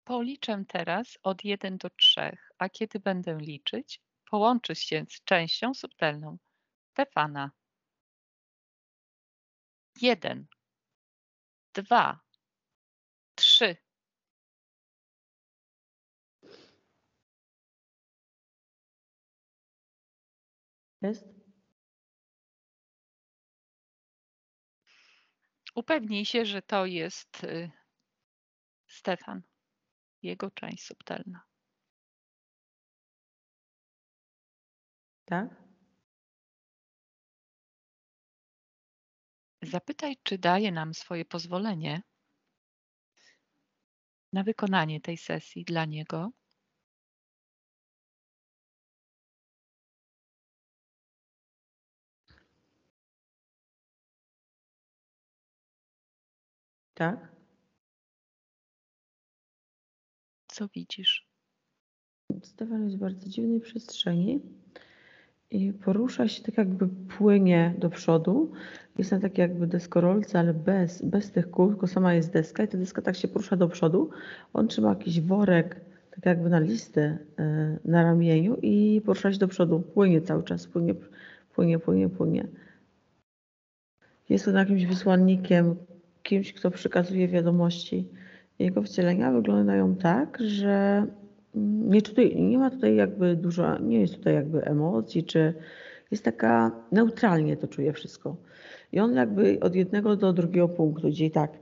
Policzę teraz od 1 do 3, a kiedy będę liczyć, połączysz się z częścią subtelną Stefana. 1, 2, 3. Jest? Upewnij się, że to jest Stefan, jego część subtelna. Tak? Zapytaj, czy daje nam swoje pozwolenie na wykonanie tej sesji dla niego. Tak? Co widzisz? Stefan jest w bardzo dziwnej przestrzeni i porusza się tak jakby płynie do przodu. Jest na takiej jakby deskorolce, ale bez tych kół, tylko sama jest deska i ta deska tak się porusza do przodu. On trzyma jakiś worek, tak jakby na listy na ramieniu i porusza się do przodu. Płynie cały czas, płynie. Jest on jakimś wysłannikiem, kimś, kto przekazuje wiadomości. Jego wcielenia wyglądają tak, że nie ma tutaj jakby dużo, nie jest tutaj jakby emocji, czy jest taka, neutralnie to czuje wszystko. I on jakby od jednego do drugiego punktu, gdzie tak,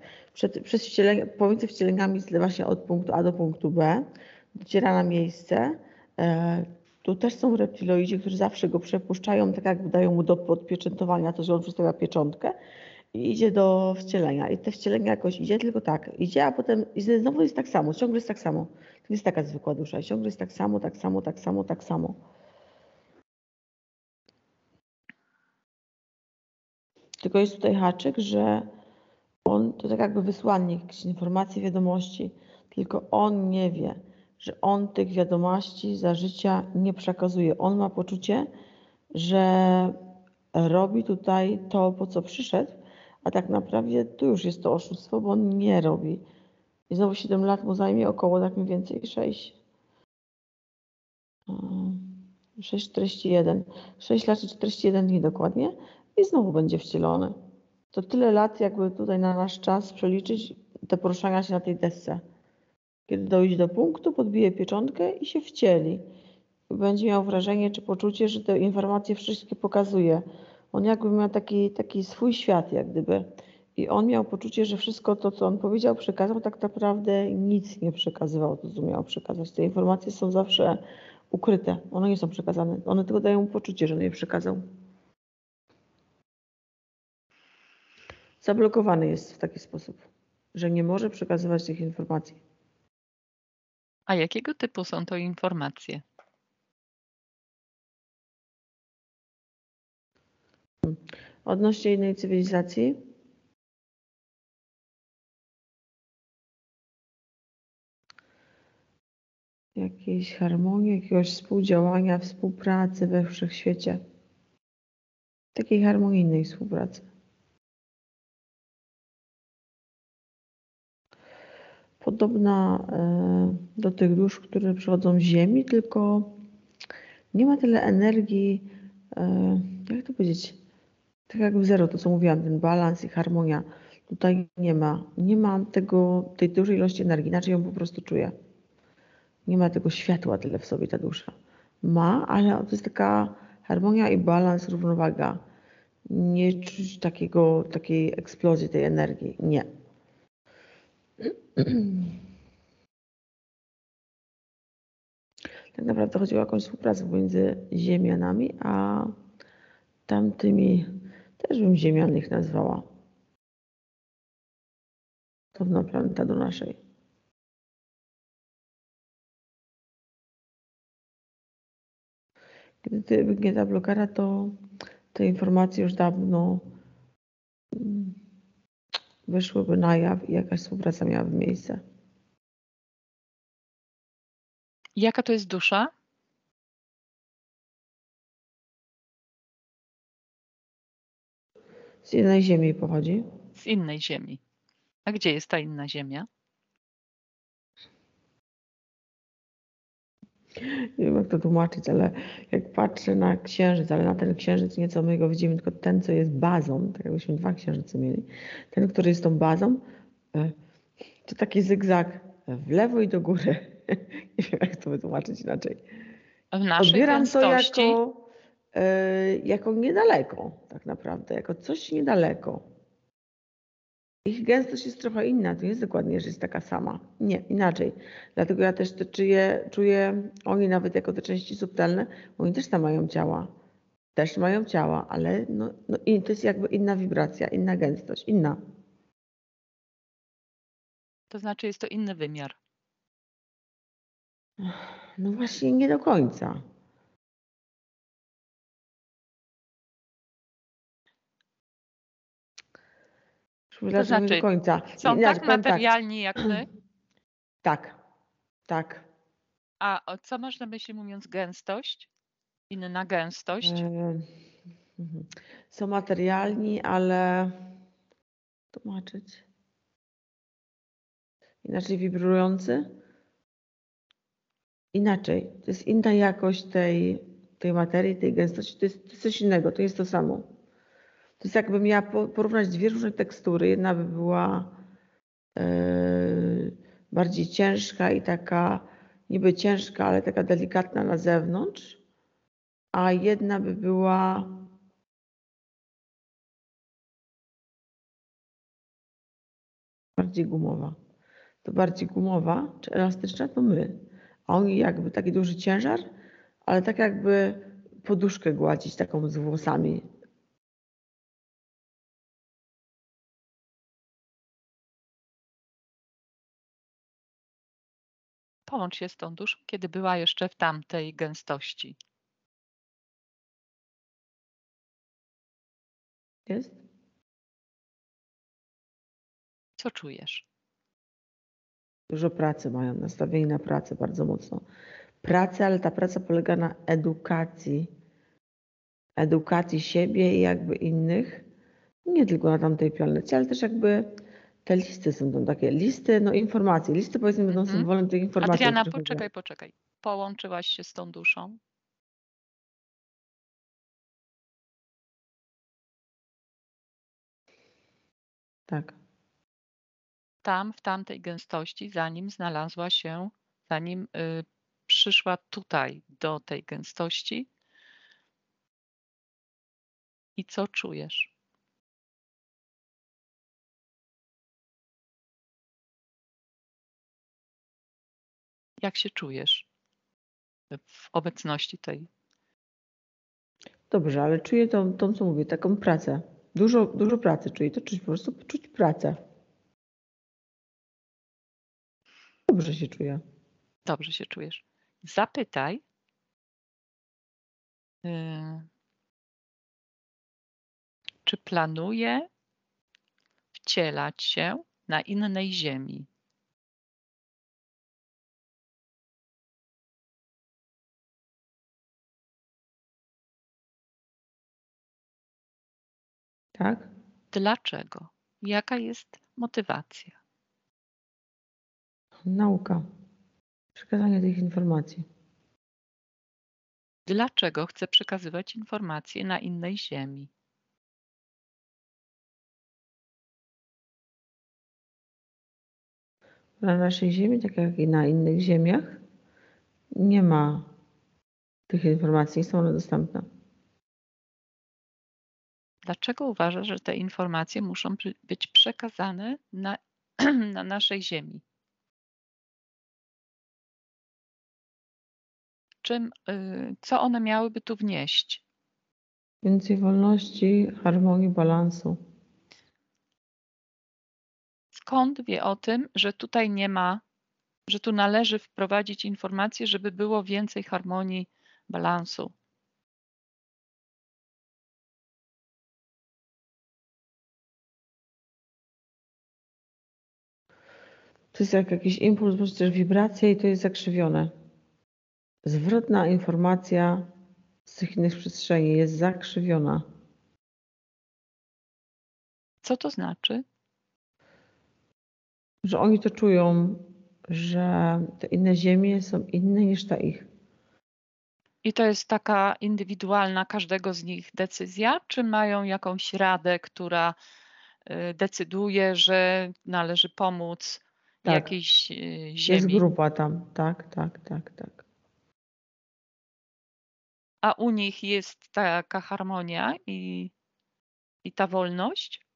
pomiędzy wcieleniami zlewa się od punktu A do punktu B, dociera na miejsce. Tu też są reptiloidzi, którzy zawsze go przepuszczają, tak jakby dają mu do podpieczętowania to, że on przedstawia pieczątkę i idzie do wcielenia. I te wcielenia jakoś idzie, tylko tak, idzie, a potem i znowu jest tak samo, ciągle jest tak samo. To jest taka zwykła dusza i ciągle jest tak samo. Tylko jest tutaj haczyk, że on to tak jakby wysłannik jakichś informacji, wiadomości, tylko on nie wie, że on tych wiadomości za życia nie przekazuje. On ma poczucie, że robi tutaj to, po co przyszedł, a tak naprawdę tu już jest to oszustwo, bo on nie robi. I znowu 7 lat mu zajmie około tak mniej więcej 6,41. 6 lat i 41 dni dokładnie i znowu będzie wcielony. To tyle lat jakby tutaj na nasz czas przeliczyć te poruszania się na tej desce. Kiedy dojdzie do punktu, podbije pieczątkę i się wcieli. Będzie miał wrażenie czy poczucie, że te informacje wszystkie pokazuje. On jakby miał taki swój świat jak gdyby. I on miał poczucie, że wszystko to, co on powiedział, przekazał, tak naprawdę nic nie przekazywał, to co miał przekazać. Te informacje są zawsze ukryte. One nie są przekazane. One tylko dają poczucie, że on je przekazał. Zablokowany jest w taki sposób, że nie może przekazywać tych informacji. A jakiego typu są to informacje? Odnośnie innej cywilizacji, jakiejś harmonii, jakiegoś współdziałania, współpracy we wszechświecie. Takiej harmonijnej współpracy. Podobna do tych dusz, które przychodzą z Ziemi, tylko nie ma tyle energii, jak to powiedzieć, tak jak w zero, to co mówiłam, ten balans i harmonia. Tutaj nie ma. Nie ma tej dużej ilości energii, inaczej ją po prostu czuję. Nie ma tego światła tyle w sobie ta dusza. Ma, ale to jest taka harmonia i balans, równowaga. Nie czuć takiej eksplozji tej energii. Nie. Tak naprawdę chodziło o jakąś współpracę pomiędzy Ziemianami, a tamtymi, też bym Ziemian ich nazwała. Podobna planeta do naszej. Gdy wygnie ta blokada, to te informacje już dawno wyszłyby na jaw i jakaś współpraca miałaby miejsce. Jaka to jest dusza? Z innej Ziemi pochodzi. Z innej ziemi. A gdzie jest ta inna ziemia? Nie wiem, jak to tłumaczyć, ale jak patrzę na księżyc, ale na ten księżyc nieco my go widzimy, tylko ten, co jest bazą, tak jakbyśmy dwa księżyce mieli, ten, który jest tą bazą, to taki zygzak w lewo i do góry. Nie wiem, jak to wytłumaczyć inaczej. W naszej Odbieram to gęstości jako niedaleko, tak naprawdę, jako coś niedaleko. Ich gęstość jest trochę inna, to nie jest dokładnie, że jest taka sama. Nie, inaczej. Dlatego ja też to czuję, oni nawet jako te części subtelne, oni też tam mają ciała. Też mają ciała, ale i to jest jakby inna wibracja, inna gęstość, inna. to znaczy jest to inny wymiar. No właśnie nie do końca. To Nie do znaczy końca. są Inaczej, tak powiem tak. materialni jak my, Tak. a co masz na myśli mówiąc gęstość? Inna gęstość? Są materialni, ale tłumaczyć. Inaczej wibrujący? Inaczej. To jest inna jakość tej materii, tej gęstości. To jest coś innego, to jest to samo. To jest jakbym miała porównać dwie różne tekstury. Jedna by była bardziej ciężka i taka, niby ciężka, ale taka delikatna na zewnątrz, a jedna by była bardziej gumowa. To bardziej gumowa czy elastyczna to my. A oni jakby taki duży ciężar, ale tak jakby poduszkę gładzić taką z włosami. Połącz się z tą duszą, kiedy była jeszcze w tamtej gęstości. Jest? Co czujesz? Dużo pracy mają, nastawieni na pracę bardzo mocno. Pracę, ale ta praca polega na edukacji. Edukacji siebie i jakby innych. Nie tylko na tamtej planecie, ale też jakby te listy są tam takie. Listy, informacje. Listy powiedzmy będą symbolem tych informacji. Adriana, poczekaj. Połączyłaś się z tą duszą? Tak. Tam, w tamtej gęstości, zanim przyszła tutaj do tej gęstości. I co czujesz? Jak się czujesz w obecności tej? Dobrze, ale czuję tą co mówię, taką pracę. Dużo pracy czuję. To czuć po prostu czuć pracę. Dobrze się czuję. Dobrze się czujesz. Zapytaj, czy planuje wcielać się na innej ziemi? Tak? Dlaczego? Jaka jest motywacja? Nauka. Przekazanie tych informacji. Dlaczego chce przekazywać informacje na innej ziemi? Na naszej Ziemi, tak jak i na innych ziemiach, nie ma tych informacji, nie są one dostępne. Dlaczego uważasz, że te informacje muszą być przekazane na, na naszej Ziemi? Co one miałyby tu wnieść? Więcej wolności, harmonii, balansu. Skąd wie o tym, że tutaj nie ma, że tu należy wprowadzić informacje, żeby było więcej harmonii, balansu? To jest jak jakiś impuls, bądź też wibracja i to jest zakrzywione. Zwrotna informacja z tych innych przestrzeni jest zakrzywiona. Co to znaczy? Że oni to czują, że te inne ziemie są inne niż ta ich. I to jest taka indywidualna każdego z nich decyzja, czy mają jakąś radę, która decyduje, że należy pomóc Tak, jakiejś jest ziemi? grupa tam. Tak, tak, tak, tak. A u nich jest taka harmonia i ta wolność?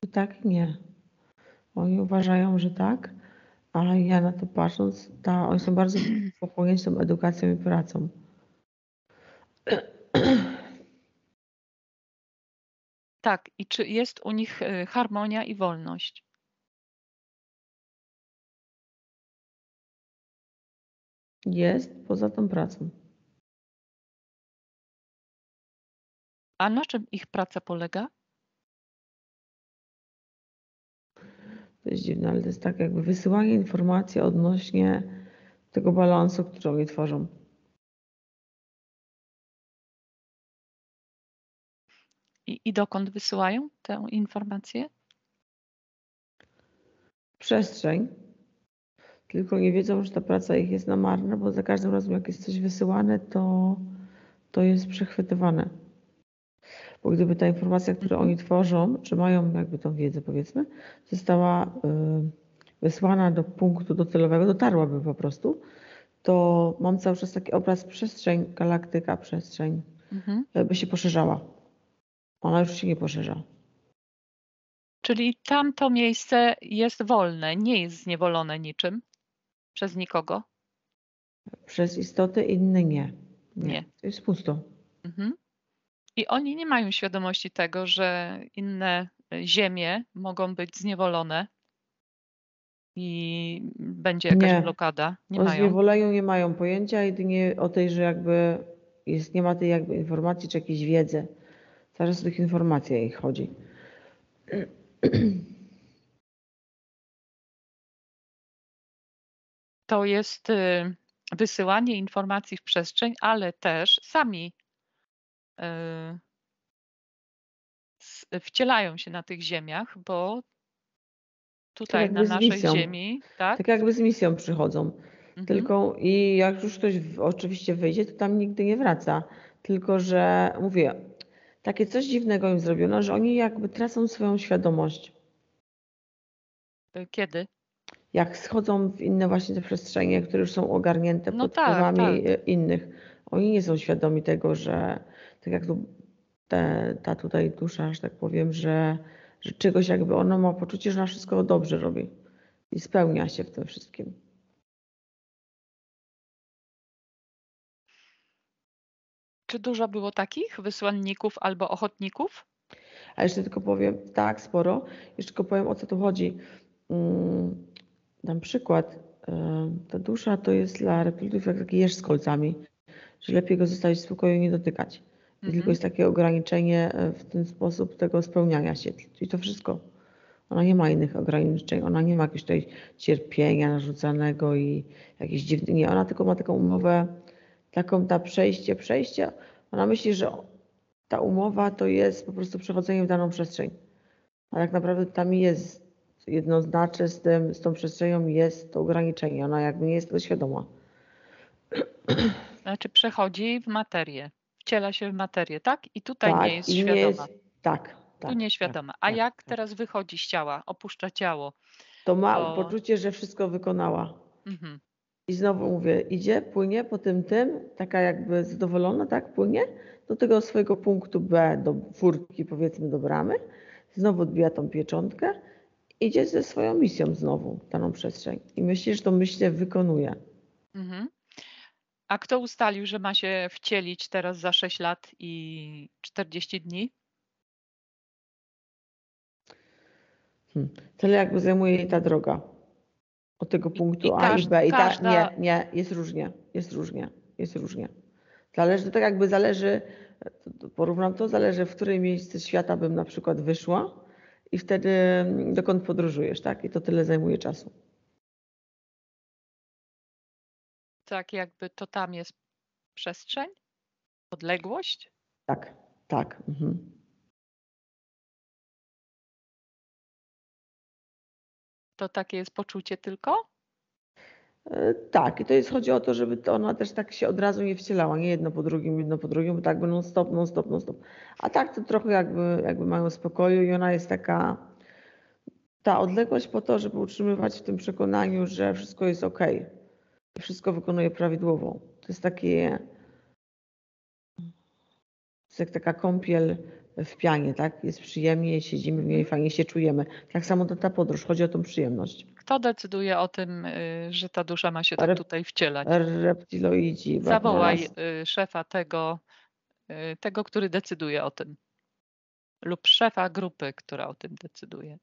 I tak nie. Oni uważają, że tak, a ja na to patrząc, oni są bardzo pochłonięci tą edukacją i pracą. Tak, i czy jest u nich harmonia i wolność? Jest poza tą pracą. A na czym ich praca polega? To jest dziwne, ale to jest tak jakby wysyłanie informacji odnośnie tego balansu, który oni tworzą. I dokąd wysyłają tę informację? Przestrzeń, tylko nie wiedzą, że ta praca ich jest na marne, bo za każdym razem jak jest coś wysyłane, to jest przechwytywane. Bo gdyby ta informacja, którą oni tworzą, czy mają jakby tą wiedzę powiedzmy, została wysłana do punktu docelowego, dotarłaby po prostu, to mam cały czas taki obraz przestrzeń, galaktyka, przestrzeń, by się poszerzała. Ona już się nie poszerza. Czyli tamto miejsce jest wolne, nie jest zniewolone niczym przez nikogo? Przez istoty inne nie. Nie. To jest pusto. I oni nie mają świadomości tego, że inne ziemie mogą być zniewolone i będzie jakaś Nie. blokada. Nie O mają. zniewoleniu nie mają pojęcia, jedynie o tej, że jakby nie ma tej jakby informacji czy jakiejś wiedzy. Cały czas o tych informacjach ich chodzi. To jest wysyłanie informacji w przestrzeń, ale też sami wcielają się na tych ziemiach, bo Tak tutaj na jakby z naszej misją. ziemi, tak? Tak jakby z misją przychodzą. Tylko i jak już ktoś oczywiście wyjdzie, to tam nigdy nie wraca. Tylko, że mówię, takie coś dziwnego im zrobiono, że oni jakby tracą swoją świadomość. Kiedy? Jak schodzą w inne właśnie te przestrzenie, które już są ogarnięte No pod tak, wpływami tak. innych, oni nie są świadomi tego, że tak jak tu ta tutaj dusza, że tak powiem, że czegoś jakby ona ma poczucie, że ona wszystko dobrze robi i spełnia się w tym wszystkim. Czy dużo było takich wysłanników albo ochotników? A jeszcze tylko powiem, tak, sporo. Jeszcze tylko powiem, o co tu chodzi. Dam przykład. Ta dusza to jest dla reptiliów jak taki jeż z kolcami, że lepiej go zostawić w spokoju i nie dotykać. I tylko jest takie ograniczenie w ten sposób tego spełniania się. I to wszystko. Ona nie ma innych ograniczeń, ona nie ma jakiegoś tutaj cierpienia narzucanego i jakiejś dziwnych. Nie, ona tylko ma taką umowę, taką przejście. Ona myśli, że ta umowa to jest po prostu przechodzenie w daną przestrzeń. A tak naprawdę tam jest jednoznacznie z tą przestrzenią jest to ograniczenie. Ona jakby nie jest tego świadoma. Znaczy przechodzi w materię, wciela się w materię, tak? I tutaj nie Tak, jest i nie świadoma. jest. Tak, Tu tak, tak, nieświadoma. A tak, jak tak. teraz wychodzi z ciała, opuszcza ciało, To ma to poczucie, że wszystko wykonała. I znowu mówię, idzie, płynie po tym, taka jakby zadowolona, tak, płynie do tego swojego punktu B, do furtki, powiedzmy, do bramy. Znowu odbija tą pieczątkę, idzie ze swoją misją znowu w daną przestrzeń. I myśli, że to myślę wykonuje. A kto ustalił, że ma się wcielić teraz za 6 lat i 40 dni? Tyle jakby zajmuje jej ta droga. Od tego punktu A i B. Każda. Nie, jest różnie. Zależy, tak jakby zależy, porównam to, zależy w której miejsce świata bym na przykład wyszła i wtedy dokąd podróżujesz, tak? I to tyle zajmuje czasu. Tak jakby to tam jest przestrzeń? Odległość? Tak, tak. To takie jest poczucie tylko? Tak, i to jest, chodzi o to, żeby ona też tak się od razu nie wcielała, nie jedno po drugim, bo tak by non stop, non stop, non stop. A tak to trochę jakby mają spokoju i ona jest taka, ta odległość po to, żeby utrzymywać w tym przekonaniu, że wszystko jest ok, wszystko wykonuje prawidłowo. To jest takie, jak taka kąpiel w pianie, tak? Jest przyjemnie, siedzimy w niej, fajnie się czujemy. Tak samo ta podróż, chodzi o tą przyjemność. Kto decyduje o tym, że ta dusza ma się tak tutaj wcielać? Reptiloidzi. Zawołaj szefa tego, który decyduje o tym. Lub szefa grupy, która o tym decyduje.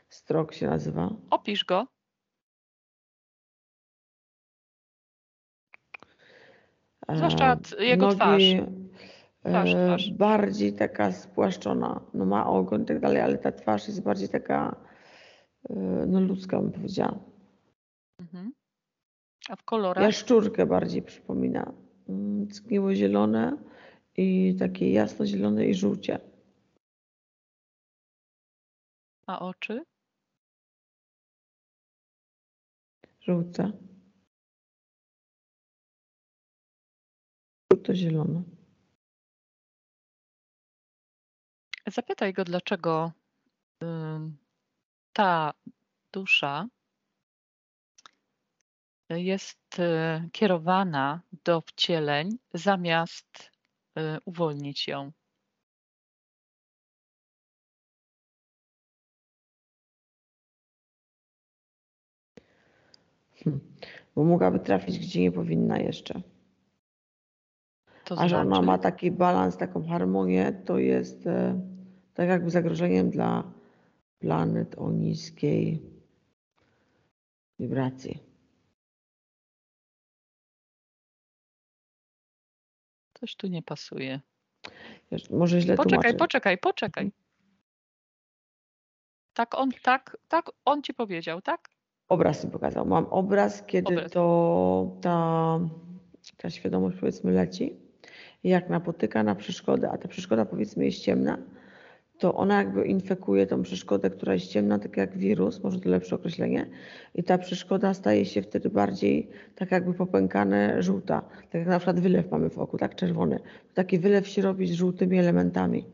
Strok się nazywa. Opisz go. Zwłaszcza jego Nogi, twarz. bardziej taka spłaszczona. No ma ogon i tak dalej, ale ta twarz jest bardziej taka ludzka, bym powiedziała. A w kolorach? Jaszczurkę bardziej przypomina. Zgniło zielone i takie jasno-zielone i żółcie. A oczy? Żółte. Żółto-zielone. Zapytaj go, dlaczego ta dusza jest kierowana do wcieleń, zamiast uwolnić ją. Bo mogłaby trafić, gdzie nie powinna jeszcze. To A że ona znaczy? ma taki balans, taką harmonię, to jest tak jakby zagrożeniem dla planet o niskiej wibracji. Coś tu nie pasuje. Może źle tłumaczę. Poczekaj. Tak on ci powiedział, tak? Obraz mi pokazał. Mam obraz, kiedy to ta świadomość, powiedzmy, leci i jak napotyka na przeszkodę, a ta przeszkoda, powiedzmy, jest ciemna, to ona jakby infekuje tą przeszkodę, która jest ciemna, tak jak wirus, może to lepsze określenie, i ta przeszkoda staje się wtedy bardziej tak jakby popękane, żółta. Tak jak na przykład wylew mamy w oku, tak, czerwony. Taki wylew się robi z żółtymi elementami.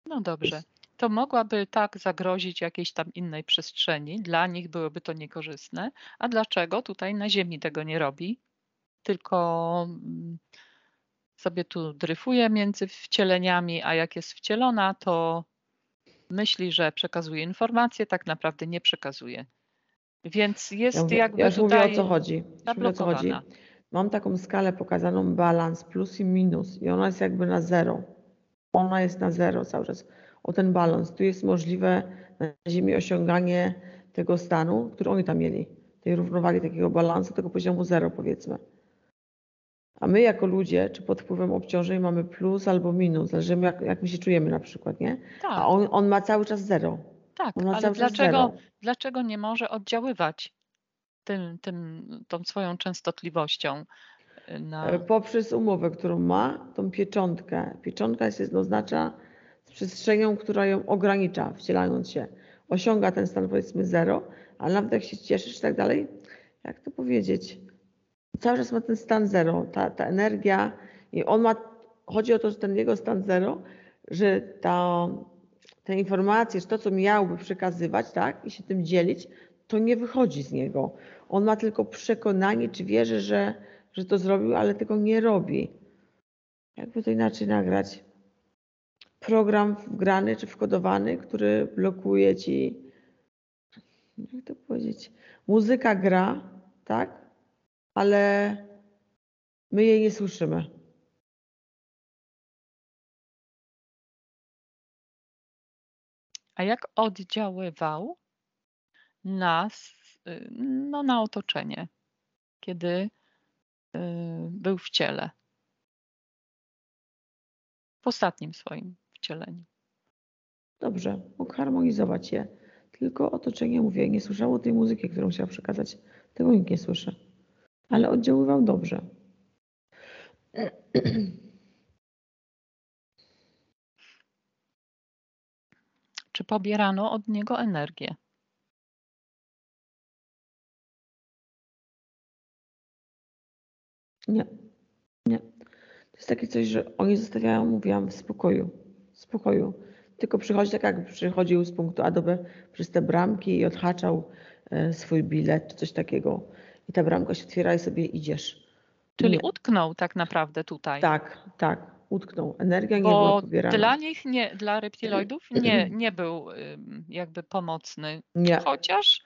No dobrze. To mogłaby tak zagrozić jakiejś tam innej przestrzeni. Dla nich byłoby to niekorzystne. A dlaczego tutaj na Ziemi tego nie robi? Tylko sobie tu dryfuje między wcieleniami, a jak jest wcielona, to myśli, że przekazuje informacje, tak naprawdę nie przekazuje. Więc jest jakby ja już tutaj mówię, o co chodzi. zablokowana. Mam taką skalę pokazaną, balans, plus i minus i ona jest jakby na zero. Ona jest na zero cały czas. O ten balans. Tu jest możliwe na Ziemi osiąganie tego stanu, który oni tam mieli. Tej równowagi, takiego balansu, tego poziomu zero, powiedzmy. A my jako ludzie, czy pod wpływem obciążeń mamy plus albo minus, zależy jak my się czujemy na przykład, nie? Tak. A on ma cały czas zero. Tak, on ma ale cały czas zero. dlaczego nie może oddziaływać tą swoją częstotliwością? Poprzez umowę, którą ma, tą pieczątkę. Pieczątka się oznacza z przestrzenią, która ją ogranicza, wcielając się. Osiąga ten stan, powiedzmy, zero, ale nawet jak się cieszysz i tak dalej, jak to powiedzieć, cały czas ma ten stan zero, ta energia i chodzi o to, że ten jego stan zero, że te informacje, że to, co miałby przekazywać, tak, i się tym dzielić, to nie wychodzi z niego. On ma tylko przekonanie, czy wierzy, że to zrobił, ale tego nie robi. Jakby to inaczej nagrać? Program wgrany czy wkodowany, który blokuje ci, jak to powiedzieć, muzyka gra, tak? Ale my jej nie słyszymy. A jak oddziaływał na otoczenie, kiedy był w ciele? W ostatnim swoim wcieleniu. Dobrze, mógł harmonizować je. Tylko otoczenie, mówię, nie słyszało tej muzyki, którą chciał przekazać. Tego nikt nie słyszy. Ale oddziaływał dobrze. Czy pobierano od niego energię? Nie, nie. To jest takie coś, że oni zostawiają, mówiłam, w spokoju. W spokoju. Tylko przychodzi tak, jakby przychodził z punktu A do B przez te bramki i odhaczał swój bilet czy coś takiego. I ta bramka się otwiera i sobie idziesz. Czyli Nie. utknął tak naprawdę tutaj. Tak, utknął. Energia nie była Bo pobierana. dla nich, dla reptiloidów nie był jakby pomocny. Nie. Chociaż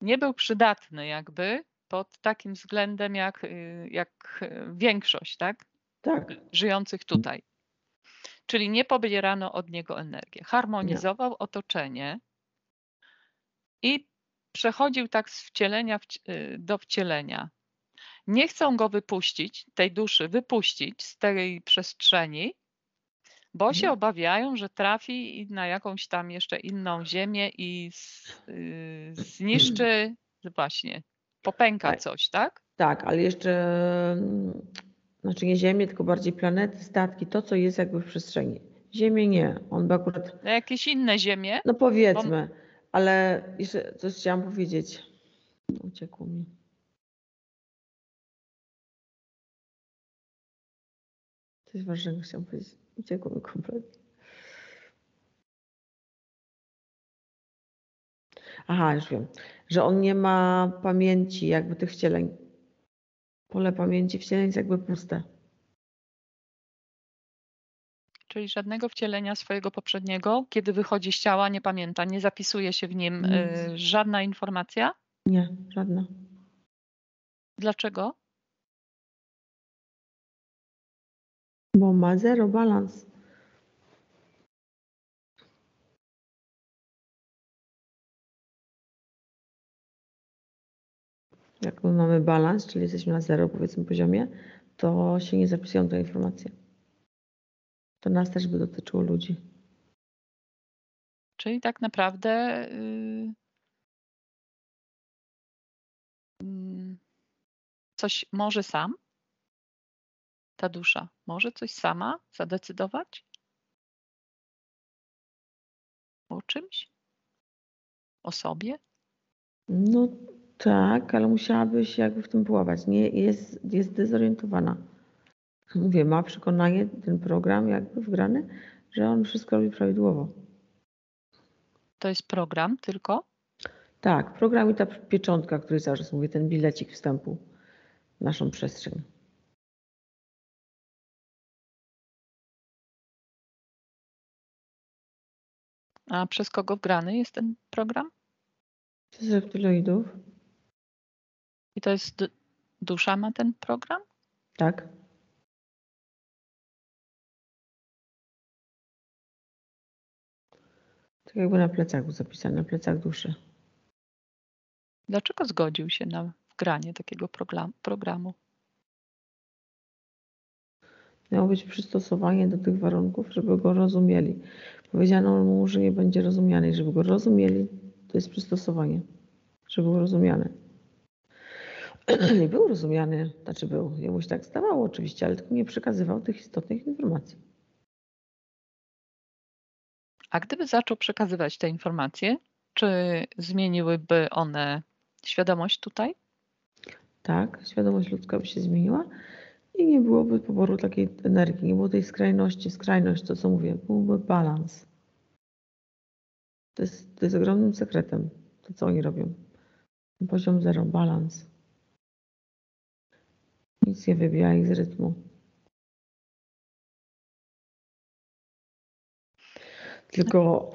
nie był przydatny jakby pod takim względem jak większość, tak? Tak. Żyjących tutaj. Czyli nie pobierano od niego energię. Harmonizował otoczenie i przechodził tak z wcielenia do wcielenia. Nie chcą go wypuścić, tej duszy wypuścić z tej przestrzeni, bo się obawiają, że trafi na jakąś tam jeszcze inną ziemię i zniszczy, właśnie, popęka coś, tak? Tak, ale jeszcze, znaczy nie Ziemię, tylko bardziej planety, statki, to co jest jakby w przestrzeni. Ziemię nie, on by akurat, Na jakieś inne ziemie. no powiedzmy, ale jeszcze coś chciałam powiedzieć. Uciekło mi. Coś ważnego chciałam powiedzieć. Uciekło mi kompletnie. Aha, już wiem, że on nie ma pamięci jakby tych wcieleń. Pole pamięci wcieleń jest jakby puste. Czyli żadnego wcielenia swojego poprzedniego, kiedy wychodzi z ciała, nie pamięta, nie zapisuje się w nim żadna informacja? Nie, żadna. Dlaczego? Bo ma zero balans. Jak my mamy balans, czyli jesteśmy na zero, powiedzmy, poziomie, to się nie zapisują te informacje. To nas też by dotyczyło ludzi. Czyli tak naprawdę coś może sam? Ta dusza może coś sama zadecydować? O czymś? O sobie? No tak, ale musiałabyś jakby w tym pływać. Nie, jest dezorientowana. Mówię, ma przekonanie, ten program jakby wgrany, że on wszystko robi prawidłowo. To jest program tylko? Tak, program i ta pieczątka, który cały czas mówię, ten bilecik wstępu w naszą przestrzeń. A przez kogo wgrany jest ten program? Przez reptyloidów? I to jest dusza ma ten program? Tak. Tak jakby na plecaku zapisane, na plecach duszy. Dlaczego zgodził się na wgranie takiego programu? Miało być przystosowanie do tych warunków, żeby go rozumieli. Powiedziano mu, że nie będzie rozumiany i żeby go rozumieli, to jest przystosowanie, żeby był rozumiany. I był rozumiany, znaczy był, jemu się tak zdawało oczywiście, ale tylko nie przekazywał tych istotnych informacji. A gdyby zaczął przekazywać te informacje, czy zmieniłyby one świadomość tutaj? Tak, świadomość ludzka by się zmieniła i nie byłoby poboru takiej energii, nie było tej skrajność, to co mówię, byłby balans. To jest ogromnym sekretem, to co oni robią. Poziom zero, balans. Nic nie wybija ich z rytmu. Tylko,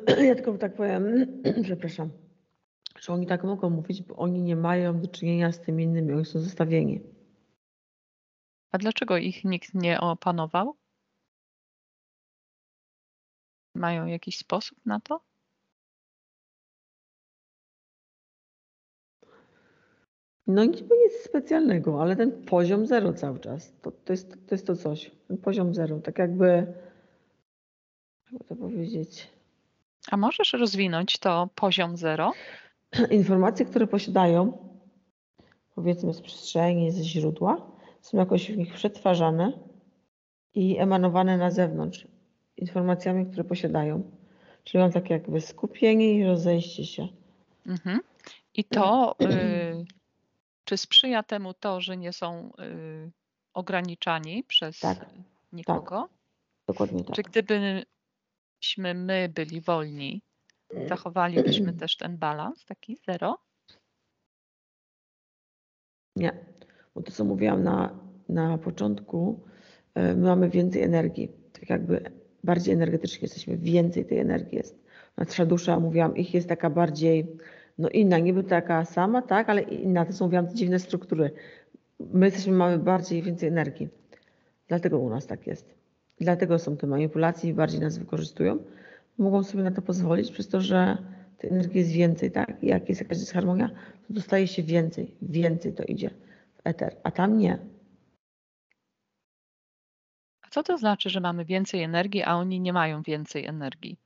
ja tylko tak powiem, przepraszam, że oni tak mogą mówić, bo oni nie mają do czynienia z tymi innymi, oni są zostawieni. A dlaczego ich nikt nie opanował? Mają jakiś sposób na to? No nic specjalnego, ale ten poziom zero cały czas, to jest to coś, ten poziom zero, tak jakby to powiedzieć. A możesz rozwinąć to poziom zero? Informacje, które posiadają, powiedzmy z przestrzeni, ze źródła, są jakoś w nich przetwarzane i emanowane na zewnątrz informacjami, które posiadają. Czyli mam takie jakby skupienie i rozejście się. Mhm. I to, czy sprzyja temu to, że nie są ograniczani przez Tak, nikogo? dokładnie Czy tak. gdybyśmy my byli wolni, zachowalibyśmy też ten balans taki zero? Nie, bo to co mówiłam na początku, my mamy więcej energii, tak jakby bardziej energetycznie jesteśmy, więcej tej energii jest. Nasza dusza, mówiłam, ich jest taka bardziej, no inna, niby taka sama, tak, ale inna, to są, mówiłam, dziwne struktury. My mamy bardziej, więcej energii, dlatego u nas tak jest. Dlatego są te manipulacje i bardziej nas wykorzystują. Mogą sobie na to pozwolić przez to, że tej energii jest więcej, tak? I jak jest jakaś dysharmonia, to dostaje się więcej to idzie w eter, a tam nie. A co to znaczy, że mamy więcej energii, a oni nie mają więcej energii?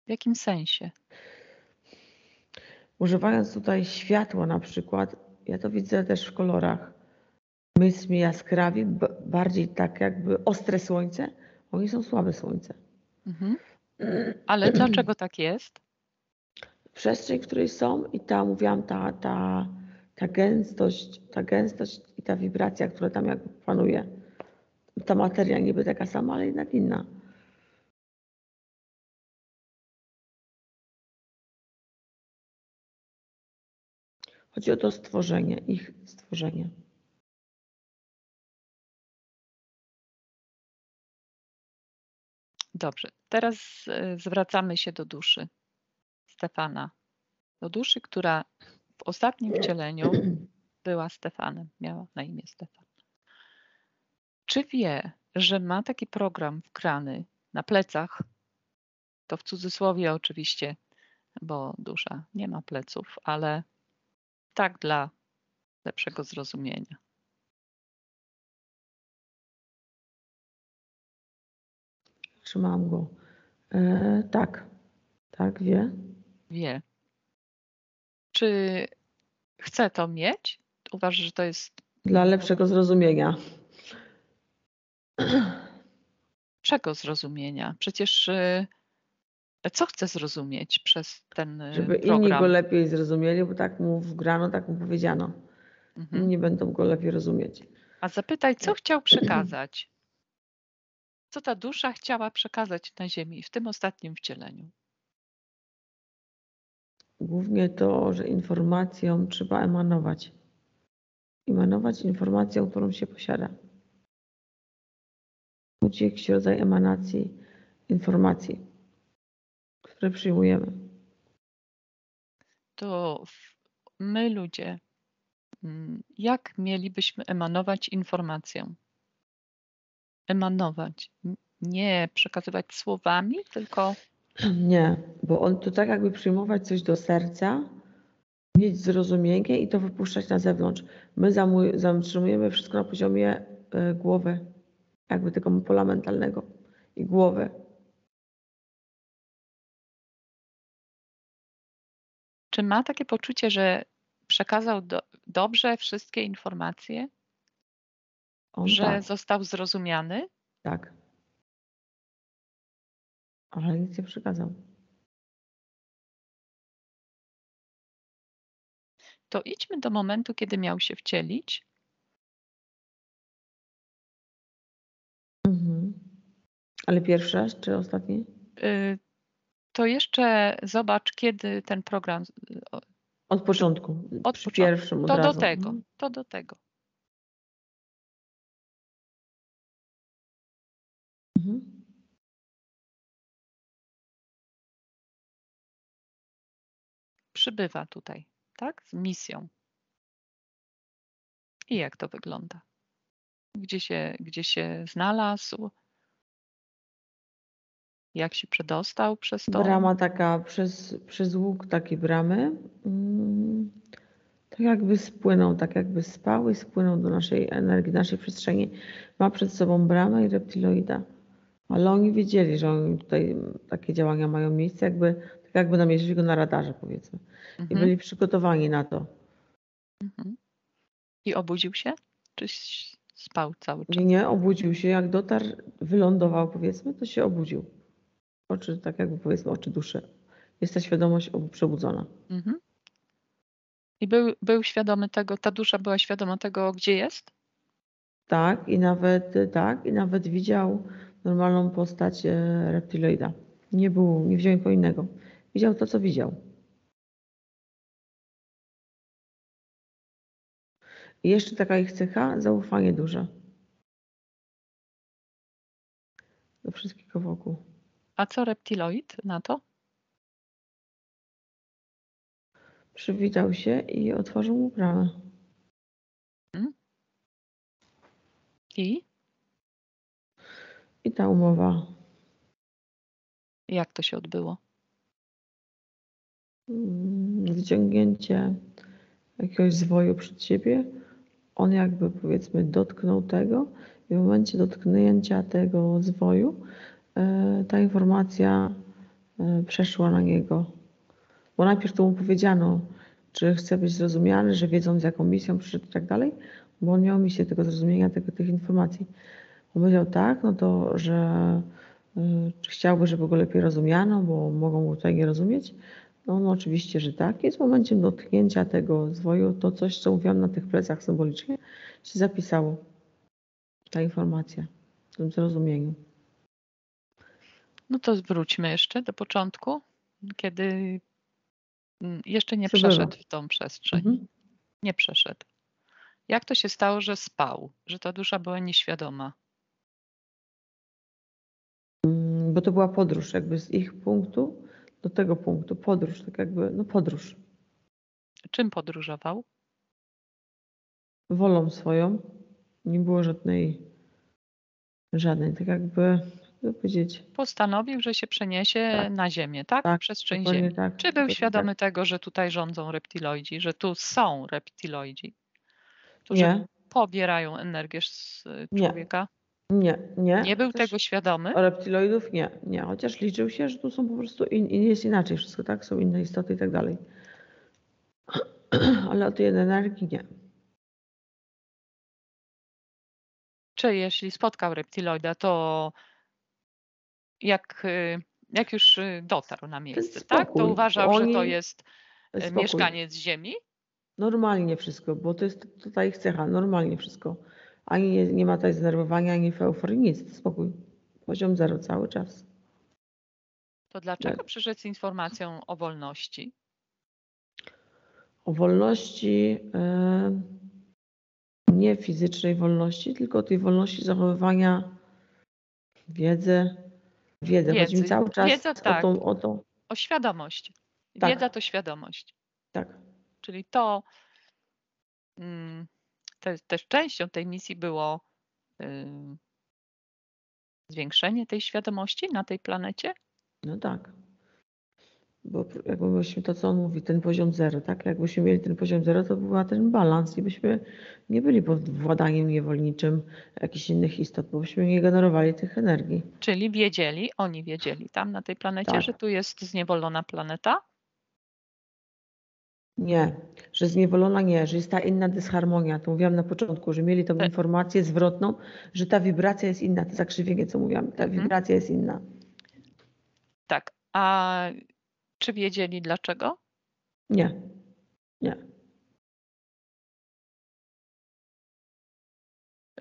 W jakim sensie? Używając tutaj światła na przykład, ja to widzę też w kolorach. My jesteśmy jaskrawi, bardziej tak jakby ostre słońce, oni są słabe słońce. Mhm. Ale dlaczego tak jest? Przestrzeń, w której są i ta, mówiłam, ta gęstość i ta wibracja, która tam jakby panuje. Ta materia niby taka sama, ale jednak inna. Chodzi o to stworzenie, ich stworzenie. Dobrze, teraz zwracamy się do duszy Stefana. Do duszy, która w ostatnim wcieleniu była Stefanem, miała na imię Stefan. Czy wie, że ma taki program wgrany na plecach? To w cudzysłowie oczywiście, bo dusza nie ma pleców, ale tak dla lepszego zrozumienia. Trzymałam go. Tak, wie. Wie. Czy chce to mieć? Uważa, że to jest Dla lepszego zrozumienia. czego zrozumienia? Przecież co chce zrozumieć przez ten Żeby inni go program? lepiej zrozumieli, bo tak mu wgrano, tak mu powiedziano. Mhm. Inni będą go lepiej rozumieć. A zapytaj, co chciał przekazać? Co ta dusza chciała przekazać na Ziemi w tym ostatnim wcieleniu? Głównie to, że informacją trzeba emanować. Emanować informacją, którą się posiada. Chodzi o jakiś rodzaj emanacji informacji, które przyjmujemy. To my ludzie, jak mielibyśmy emanować informację? Emanować. Nie przekazywać słowami, tylko Nie, bo on to tak jakby przyjmować coś do serca, mieć zrozumienie i to wypuszczać na zewnątrz. My zatrzymujemy wszystko na poziomie głowy, jakby tego pola mentalnego i głowy. czy ma takie poczucie, że przekazał dobrze wszystkie informacje? On Że tak, został zrozumiany? tak. Ale nic nie przekazał. To idźmy do momentu, kiedy miał się wcielić. Mhm. Ale pierwszy raz czy ostatni? To jeszcze zobacz, kiedy ten program. Od początku. Od Przy początku. pierwszym od To do razu. tego. To do tego. Mhm. Przybywa tutaj, tak? Z misją. I jak to wygląda? Gdzie się znalazł? Jak się przedostał przez to? Brama taka przez łuk takiej bramy. Tak jakby spłynął, tak jakby spał i spłynął do naszej energii, naszej przestrzeni. Ma przed sobą bramę i reptiloida. Ale oni wiedzieli, że oni tutaj takie działania mają miejsce, tak jakby namierzyli go na radarze, powiedzmy. I Mhm. byli przygotowani na to. Mhm. I obudził się? Czy spał cały czas? Nie, obudził się. Jak dotarł, wylądował, powiedzmy, to się obudził. Oczy, tak jakby powiedzmy, oczy duszy. Jest ta świadomość przebudzona. Mhm. I był świadomy tego, ta dusza była świadoma tego, gdzie jest? Tak, i nawet widział normalną postać reptiloida. Nie widział nikogo innego. Widział to, co widział. I jeszcze taka ich cecha, zaufanie duże. Do wszystkiego wokół. A co reptiloid na to? Przywitał się i otworzył mu bramę. I I ta umowa. jak to się odbyło? Wyciągnięcie jakiegoś zwoju przed siebie. On jakby powiedzmy dotknął tego i w momencie dotknięcia tego zwoju ta informacja przeszła na niego. Bo najpierw to mu powiedziano, czy chce być zrozumiany, że wiedzą z jaką misją przyszedł i tak dalej, bo on miał misję tego zrozumienia tych informacji. On powiedział tak, no to, że czy chciałby, żeby go lepiej rozumiano, bo mogą go tutaj nie rozumieć. No oczywiście, że tak. I z momentem dotknięcia tego zwoju, to coś, co mówiłam na tych plecach symbolicznie, się zapisało. Ta informacja w tym zrozumieniu. No to wróćmy jeszcze do początku, kiedy jeszcze nie Przybywa. przeszedł w tą przestrzeń. Nie przeszedł. Jak to się stało, że spał, że ta dusza była nieświadoma? Bo to była podróż jakby z ich punktu do tego punktu. Podróż, tak jakby, no podróż. Czym podróżował? Wolą swoją. Nie było żadnej, tak jakby, jak powiedzieć. Postanowił, że się przeniesie na Ziemię, tak? Tak, Przestrzeń dokładnie Ziemi. tak, Czy był dokładnie świadomy tak. tego, że tutaj rządzą reptiloidzi, że tu są reptiloidzi, którzy Nie, pobierają energię z nie, człowieka? nie. Nie był Chociaż tego świadomy? reptiloidów nie. Chociaż liczył się, że tu są po prostu jest inaczej wszystko, tak? Są inne istoty i tak dalej. Ale o tej energii nie. Czy jeśli spotkał reptiloida, to jak już dotarł na miejsce, tak? To spokój. uważał, że to jest Spokój. mieszkaniec Ziemi? Normalnie wszystko, bo to jest ta ich cecha, normalnie wszystko. Ani nie ma tutaj zdenerwowania, ani euforii, nic, spokój. Poziom 0 cały czas. To dlaczego przyszedł z informacją o wolności? O wolności, nie fizycznej wolności, tylko o tej wolności zachowywania wiedzy. Chodzi mi cały czas Wiedza, tak. o to. O świadomość. Tak. Wiedza to świadomość. Tak. Czyli to też częścią tej misji było zwiększenie tej świadomości na tej planecie? No tak. Bo jakbyśmy to, co on mówi, ten poziom 0, tak? Jakbyśmy mieli ten poziom 0, to była ten balans i byśmy nie byli pod władaniem niewolniczym jakichś innych istot, bo byśmy nie generowali tych energii. Czyli oni wiedzieli tam na tej planecie, Tak. że tu jest zniewolona planeta? Nie, że zniewolona nie, że jest ta inna dysharmonia. To mówiłam na początku, że mieli tą informację zwrotną, że ta wibracja jest inna, to zakrzywienie, co mówiłam, ta wibracja jest inna. Tak, a czy wiedzieli dlaczego? Nie.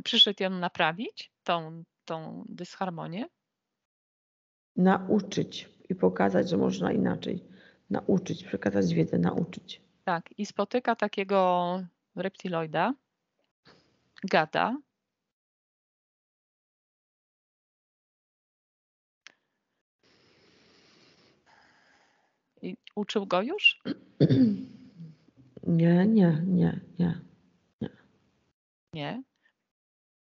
Przyszedł ją naprawić, tą dysharmonię? Nauczyć i pokazać, że można inaczej. Nauczyć, przekazać wiedzę, nauczyć. Tak, i spotyka takiego reptiloida, gada. I uczył go już? Nie. Nie,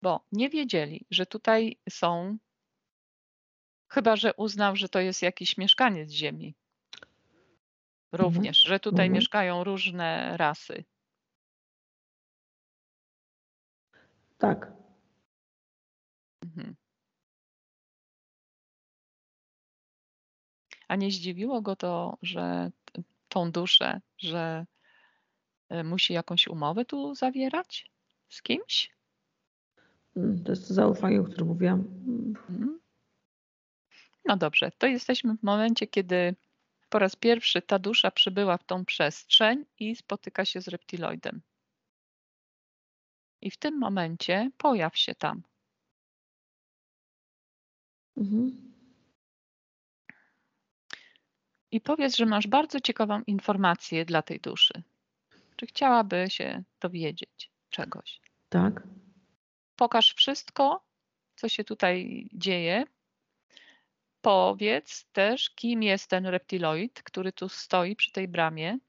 bo nie wiedzieli, że tutaj są, chyba że uznał, że to jest jakiś mieszkaniec Ziemi. Również, że tutaj mieszkają różne rasy. Tak. A nie zdziwiło go to, że tą duszę, że musi jakąś umowę tu zawierać z kimś? To jest to zaufanie, o którym mówiłam. Mhm. No dobrze, to jesteśmy w momencie, kiedy po raz pierwszy ta dusza przybyła w tą przestrzeń i spotyka się z reptiloidem. I w tym momencie pojaw się tam. Mhm. I powiedz, że masz bardzo ciekawą informację dla tej duszy. Czy chciałaby się dowiedzieć czegoś? Tak. Pokaż wszystko, co się tutaj dzieje. Powiedz też, kim jest ten reptiloid, który tu stoi przy tej bramie.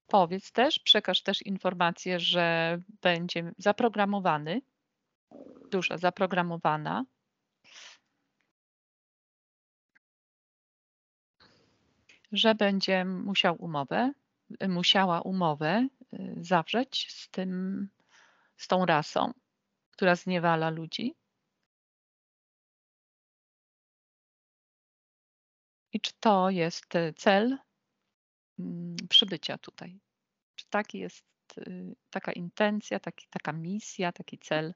Powiedz też, przekaż też informację, że będzie zaprogramowany, dusza zaprogramowana, że będzie musiała umowę zawrzeć z tą rasą, która zniewala ludzi. I czy to jest cel przybycia tutaj? Czy taki jest, taka intencja, taka misja, taki cel?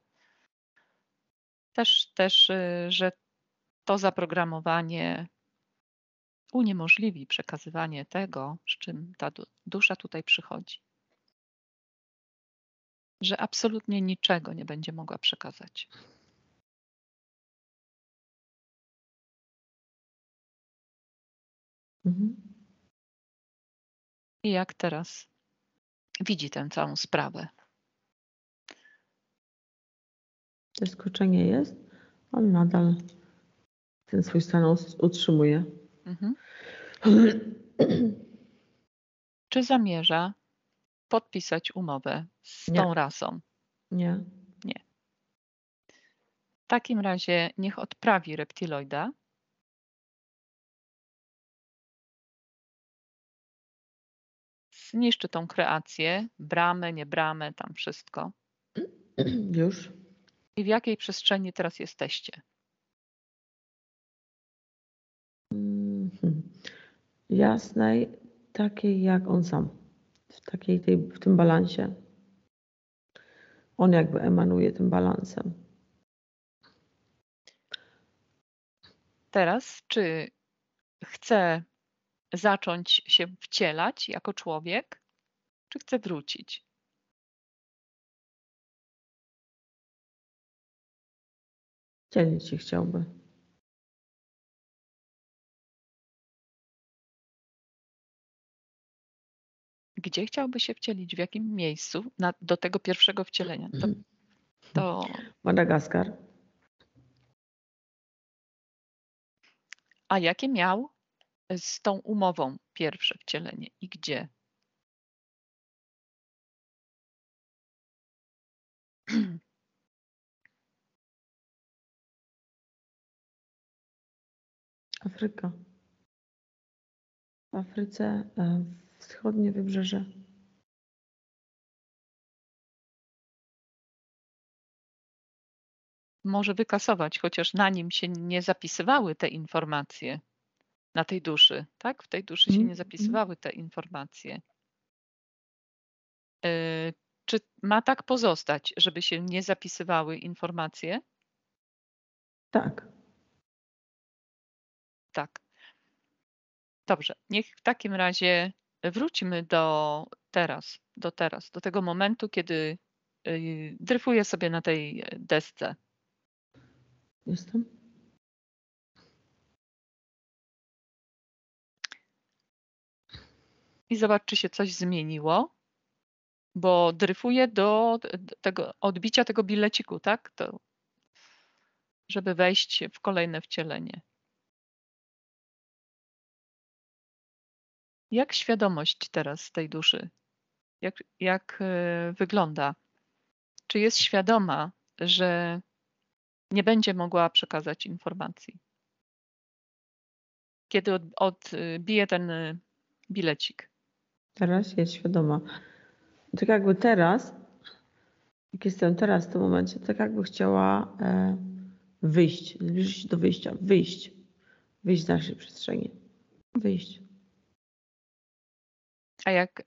Też, że to zaprogramowanie uniemożliwi przekazywanie tego, z czym ta dusza tutaj przychodzi. Że absolutnie niczego nie będzie mogła przekazać. Mhm. I jak teraz widzi tę całą sprawę? Zaskoczenie jest, ale nadal ten swój stan utrzymuje. Mhm. Czy zamierza podpisać umowę z Nie. tą rasą? Nie. Nie. W takim razie niech odprawi reptiloida. Zniszczy tą kreację, bramę, nie bramę, tam wszystko. Już. I w jakiej przestrzeni teraz jesteście? Jasnej, takiej jak on sam. W tym balansie. On jakby emanuje tym balansem. Teraz, czy chce zacząć się wcielać jako człowiek, czy chce wrócić? Dzielić się chciałby. Gdzie chciałby się wcielić? W jakim miejscu? Do tego pierwszego wcielenia. To, Madagaskar. a jakie miał z tą umową pierwsze wcielenie i gdzie? Afryka. W Afryce wschodnie wybrzeże. Może wykasować, chociaż na nim się nie zapisywały te informacje, na tej duszy, tak? W tej duszy się nie zapisywały te informacje. Czy ma tak pozostać, żeby się nie zapisywały informacje? Tak. Tak. Dobrze, niech w takim razie wróćmy do tego momentu, kiedy dryfuję sobie na tej desce. Jestem. I zobacz, czy się coś zmieniło, bo dryfuję do tego odbicia tego bileciku, tak? Żeby wejść w kolejne wcielenie. Jak świadomość teraz tej duszy? Jak wygląda? Czy jest świadoma, że nie będzie mogła przekazać informacji? Kiedy odbije ten bilecik? Teraz jest świadoma. Tak jakby teraz, jak jestem teraz w tym momencie, tak jakby chciała wyjść, zbliżyć się do wyjścia, wyjść z naszej przestrzeni. Wyjść. A jak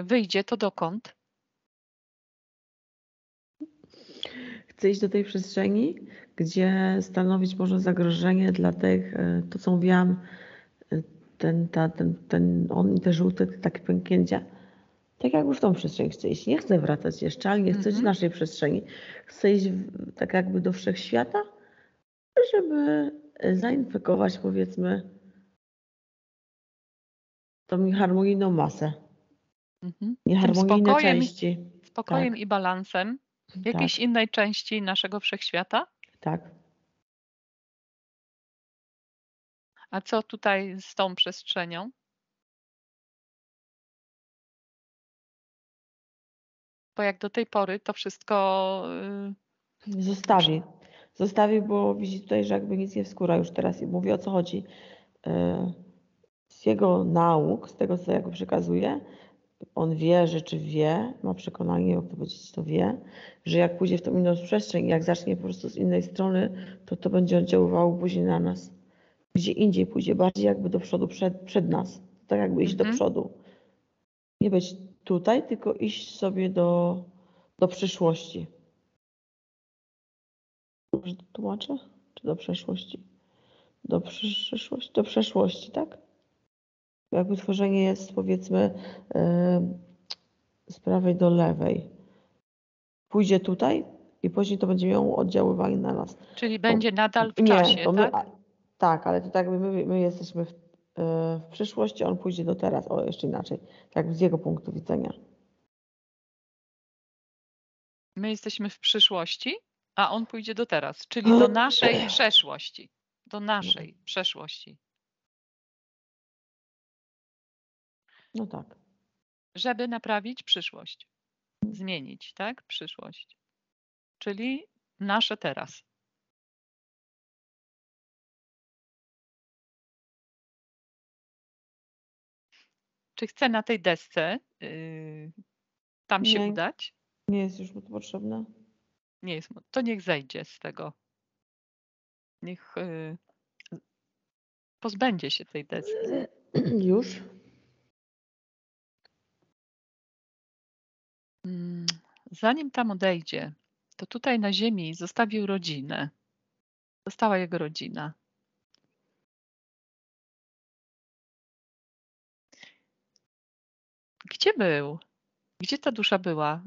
wyjdzie, to dokąd? Chce iść do tej przestrzeni, gdzie stanowić może zagrożenie dla tych, to co mówiłam, on i te żółte, te takie pęknięcia. Tak jakby w tą przestrzeń chce iść. Nie chce wracać jeszcze, ale nie chce iść w naszej przestrzeni. Chce iść tak jakby do wszechświata, żeby zainfekować, powiedzmy, tą nieharmonijną masę. Tym Nieharmonijne części. spokojem Tak, i balansem jakiejś tak, innej części naszego wszechświata? tak. A co tutaj z tą przestrzenią? Bo jak do tej pory to wszystko Zostawi. Zostawi, bo widzi tutaj, że jakby nic nie wskóra już teraz i mówi, o co chodzi. Z jego nauk, z tego co jakby przekazuje, on ma przekonanie, jak to powiedzieć, to wie, że jak pójdzie w tą inną przestrzeń, jak zacznie po prostu z innej strony, to będzie oddziaływało później na nas. Gdzie indziej pójdzie, bardziej jakby do przodu, przed nas. Tak jakby iść do przodu. Nie być tutaj, tylko iść sobie do przyszłości. Może to tłumaczę? Czy do przeszłości? Do przyszłości? Do przeszłości, tak? Jakby tworzenie jest, powiedzmy, z prawej do lewej. Pójdzie tutaj i później to będzie miało oddziaływanie na nas. Czyli będzie nadal w Nie, czasie, bo tak? tak, ale to tak jakby my jesteśmy w przyszłości, on pójdzie do teraz, jeszcze inaczej, tak z jego punktu widzenia. My jesteśmy w przyszłości, a on pójdzie do teraz, czyli do naszej przeszłości. Do naszej przeszłości. No tak. Żeby naprawić przyszłość. Zmienić, tak? Przyszłość. Czyli nasze teraz. Czy chce na tej desce tam się udać? Nie jest już mu to potrzebne. Nie jest mu. To niech zejdzie z tego. Niech pozbędzie się tej deski. Już? Zanim tam odejdzie, to tutaj na ziemi zostawił rodzinę. Została jego rodzina. Gdzie był? Gdzie ta dusza była,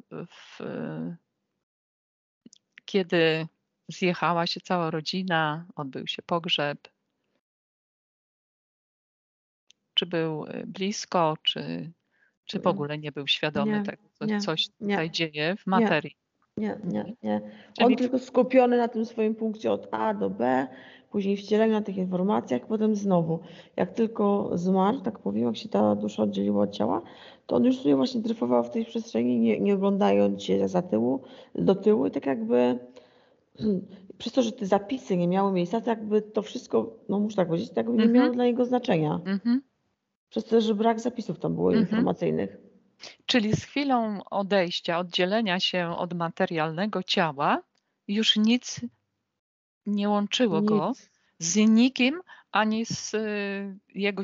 kiedy zjechała się cała rodzina, odbył się pogrzeb? Czy był blisko, czy w ogóle nie był świadomy tego, co coś tutaj dzieje w materii? Nie. Czyli On tylko skupiony na tym swoim punkcie od A do B, później wcieleniu na tych informacjach, potem znowu. Jak tylko zmarł, tak powiem, jak się ta dusza oddzieliła od ciała, to on już sobie właśnie dryfował w tej przestrzeni, nie oglądając się do tyłu i tak jakby przez to, że te zapisy nie miały miejsca, to jakby to wszystko, no muszę tak powiedzieć, tak jakby nie miało dla niego znaczenia. Przez to, że brak zapisów tam było informacyjnych. Czyli z chwilą odejścia, oddzielenia się od materialnego ciała już nic nie łączyło go z nikim, ani z jego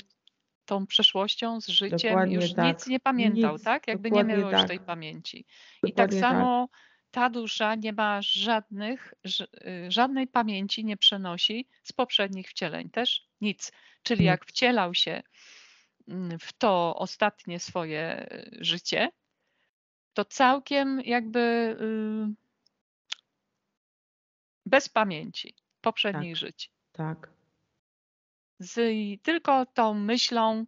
tą przeszłością, z życiem. Dokładnie już tak. nic nie pamiętał, tak? Jakby nie miał już tej pamięci. I tak samo ta dusza nie ma żadnej pamięci nie przenosi z poprzednich wcieleń. Też nic. Czyli jak wcielał się w to ostatnie swoje życie, to całkiem jakby bez pamięci poprzednich żyć. Tak. Tylko tą myślą,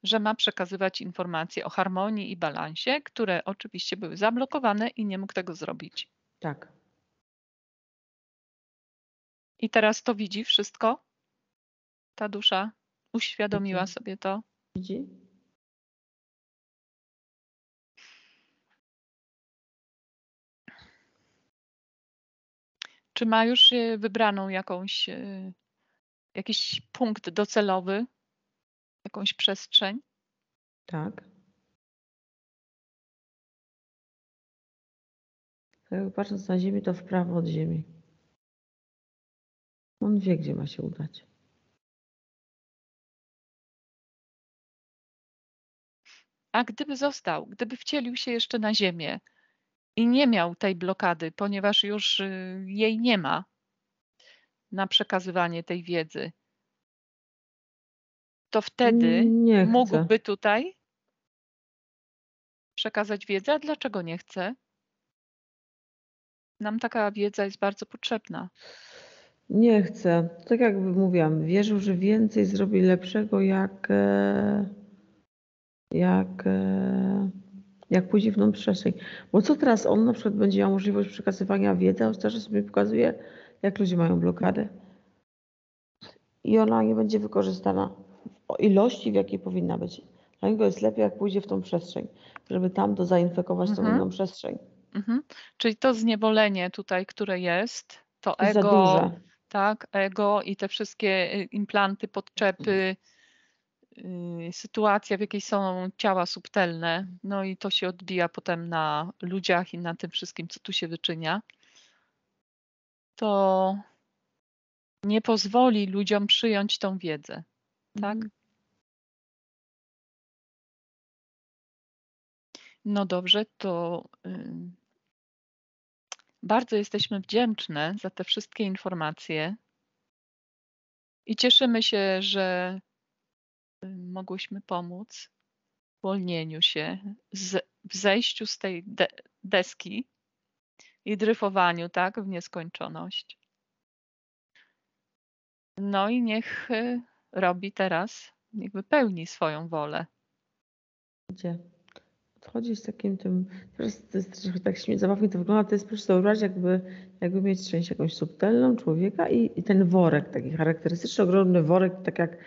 że ma przekazywać informacje o harmonii i balansie, które oczywiście były zablokowane i nie mógł tego zrobić. Tak. I teraz to widzi wszystko? Ta dusza uświadomiła sobie to? Widzi? Czy ma już wybraną jakiś punkt docelowy, jakąś przestrzeń? Tak. Patrząc na ziemię, to w prawo od ziemi. On wie, gdzie ma się udać. A gdyby został, gdyby wcielił się jeszcze na ziemię i nie miał tej blokady, ponieważ już jej nie ma na przekazywanie tej wiedzy, to wtedy Nie chcę. mógłby tutaj przekazać wiedzę. A dlaczego nie chce? Nam taka wiedza jest bardzo potrzebna. Nie chcę. Tak jak mówiłam, wierzył, że więcej zrobi lepszego, jak pójdzie w tą przestrzeń. Bo co teraz on na przykład będzie miał możliwość przekazywania wiedzy, a on też sobie pokazuje, jak ludzie mają blokadę. I ona nie będzie wykorzystana w ilości, w jakiej powinna być. Dla niego jest lepiej, jak pójdzie w tą przestrzeń, żeby tam to zainfekować tą inną przestrzeń. Czyli to zniewolenie tutaj, które jest, to Jest za ego, duże. tak, ego i te wszystkie implanty, podczepy, sytuacja, w jakiej są ciała subtelne, no i to się odbija potem na ludziach i na tym wszystkim, co tu się wyczynia, to nie pozwoli ludziom przyjąć tą wiedzę, tak? No dobrze, to bardzo jesteśmy wdzięczne za te wszystkie informacje i cieszymy się, że mogłyśmy pomóc w uwolnieniu się, w zejściu z tej deski i dryfowaniu, tak, w nieskończoność. No i niech robi teraz, niech wypełni swoją wolę. Gdzie? Odchodzi z takim tym, teraz to jest trochę tak zabawnie to wygląda, to jest proszę wyobrazić, jakby mieć część jakąś subtelną człowieka i ten worek, taki charakterystyczny, ogromny worek, tak jak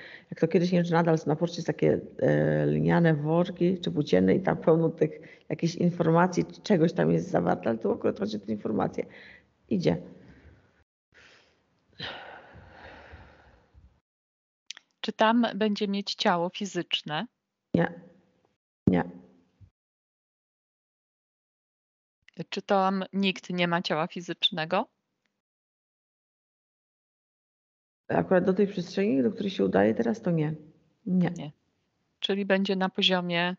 to kiedyś, nie wiem, czy nadal na poczcie jest takie liniane worki, czy płócienne i tam pełno tych jakichś informacji, czegoś tam jest zawarte, ale tu akurat chodzi o te informacje. Idzie. Czy tam będzie mieć ciało fizyczne? Nie. Nie. Czy tam nikt nie ma ciała fizycznego? Akurat do tej przestrzeni, do której się udaje teraz, to nie. Nie. Czyli będzie na poziomie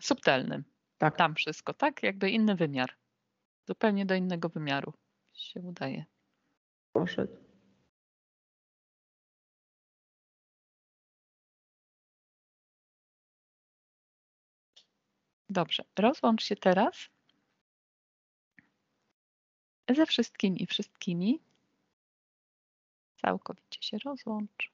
subtelnym. Tak. Tam wszystko, tak? Jakby inny wymiar. Zupełnie do innego wymiaru się udaje. Poszedł. Dobrze, rozłącz się teraz ze wszystkim i wszystkimi. Całkowicie się rozłącz.